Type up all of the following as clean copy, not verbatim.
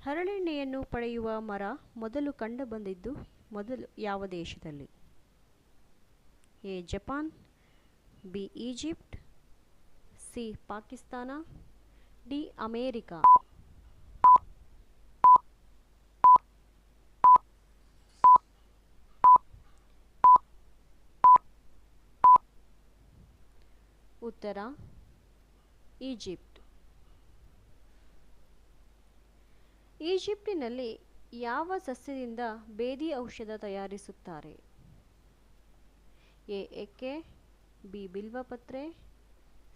ಹರಳೆಣ್ಣೆಯನ್ನು ಪಡೆಯುವ ಮರ ಮೊದಲು ಕಂಡುಬಂದಿದ್ದು ಮೊದಲು ಯಾವ ದೇಶದಲ್ಲಿ? A Japan, B Egypt, C Pakistan, D America. ಉತ್ತರ ಈಜಿಪ್ಟ್. ಈಜಿಪ್ಟಿನಲ್ಲಿ ಯಾವ ಸಸ್ಯದಿಂದ ಬೇದಿ ಔಷಧ ತಯಾರಿಸುತ್ತಾರೆ? ಎ ಎಕ್ಕೆ, ಬಿ ಬಿಲ್ವಪತ್ರೆ,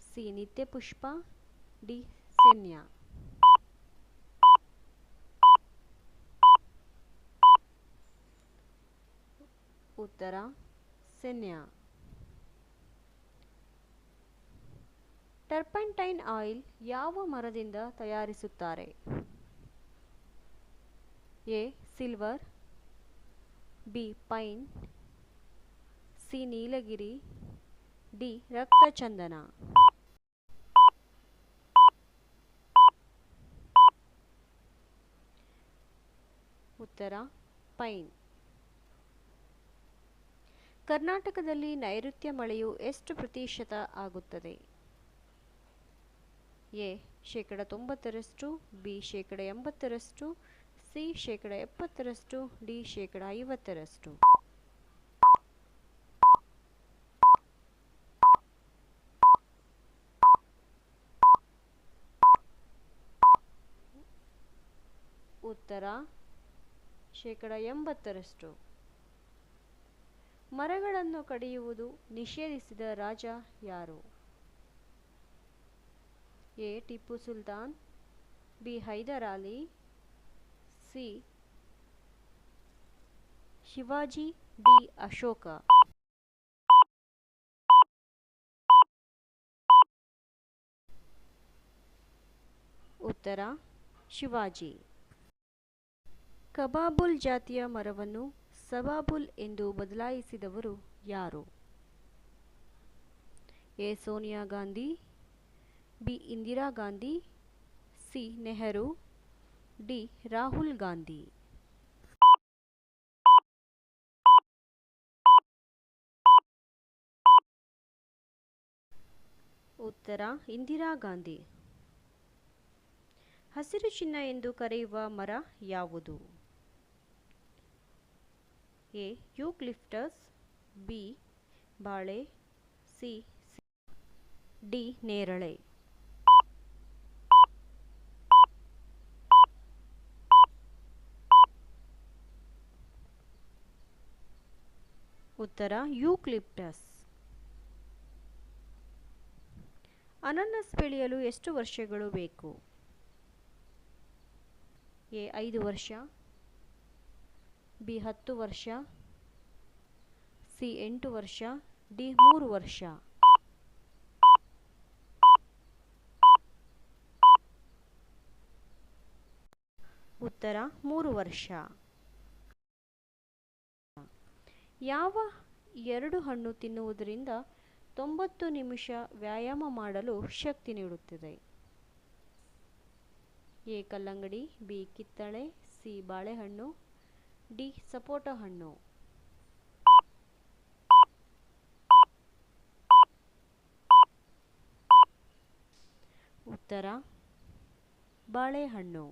ಸಿ ನಿತ್ಯಪುಷ್ಪ, ಡಿ ಸೆನ್ಯಾ. ಉತ್ತರ ಸೆನ್ಯಾ. ಟರ್ಪಂಟೈನ್ ಆಯಿಲ್ ಯಾವ ಮರದಿಂದ ತಯಾರಿಸುತ್ತಾರೆ? A silver, B pine, C ನೀಲಗಿರಿ, ಡಿ ರಕ್ತಚಂದನ. ಉತ್ತರ ಪೈನ್. ಕರ್ನಾಟಕದಲ್ಲಿ ನೈಋತ್ಯ ಮಳೆಯು ಎಷ್ಟು ಪ್ರತಿಶತ ಆಗುತ್ತದೆ? A 90%, B 80%, C 70%, D 50%. ಉತ್ತರ 80%. ಮರಗಳನ್ನು ಕಡಿಯುವುದು ನಿಷೇಧಿಸಿದ ರಾಜ ಯಾರು? A Tipu Sultan, B Hyder Ali, C Shivaji, D Ashoka. ಉತ್ತರ ಶಿವಾಜಿ. ಕಬಾಬುಲ್ ಜಾತಿಯ ಮರವನ್ನು ಸಬಾಬುಲ್ ಎಂದು ಬದಲಾಯಿಸಿದವರು ಯಾರು? A Sonia Gandhi, B Indira Gandhi, C Nehru, D Rahul Gandhi. ಉತ್ತರ ಇಂದಿರಾ ಗಾಂಧಿ. ಹಸಿರು ಚಿನ್ನ ಎಂದು ಕರೆಯುವ ಮರ ಯಾವುದು? ಎ ಯೂಕ್ಲಿಪ್ಟಸ್, ಬಿ ಬಾಳೆ, ಸಿ ಡಿ ನೇರಳೆ. ಉತ್ತರ ಯೂಕ್ಲಿಪ್ಟಸ್. ಅನಾನಸ್ ಬೆಳೆಯಲು ಎಷ್ಟು ವರ್ಷಗಳು ಬೇಕು? ಎ 5 ವರ್ಷ, ಬಿ 10 ವರ್ಷ, ಸಿ 8 ವರ್ಷ, ಡಿ 3 ವರ್ಷ. ಉತ್ತರ 3 ವರ್ಷ. ಯಾವ 2 ಹಣ್ಣು ತಿನ್ನುವುದರಿಂದ 90 ನಿಮಿಷ ವ್ಯಾಯಾಮ ಮಾಡಲು ಶಕ್ತಿ ನೀಡುತ್ತದೆ? ಎ ಕಲ್ಲಂಗಡಿ, ಬಿ ಕಿತ್ತಳೆ, ಸಿ ಬಾಳೆಹಣ್ಣು, ಡಿ ಸಪೋಟ ಹಣ್ಣು. ಉತ್ತರ ಬಾಳೆಹಣ್ಣು.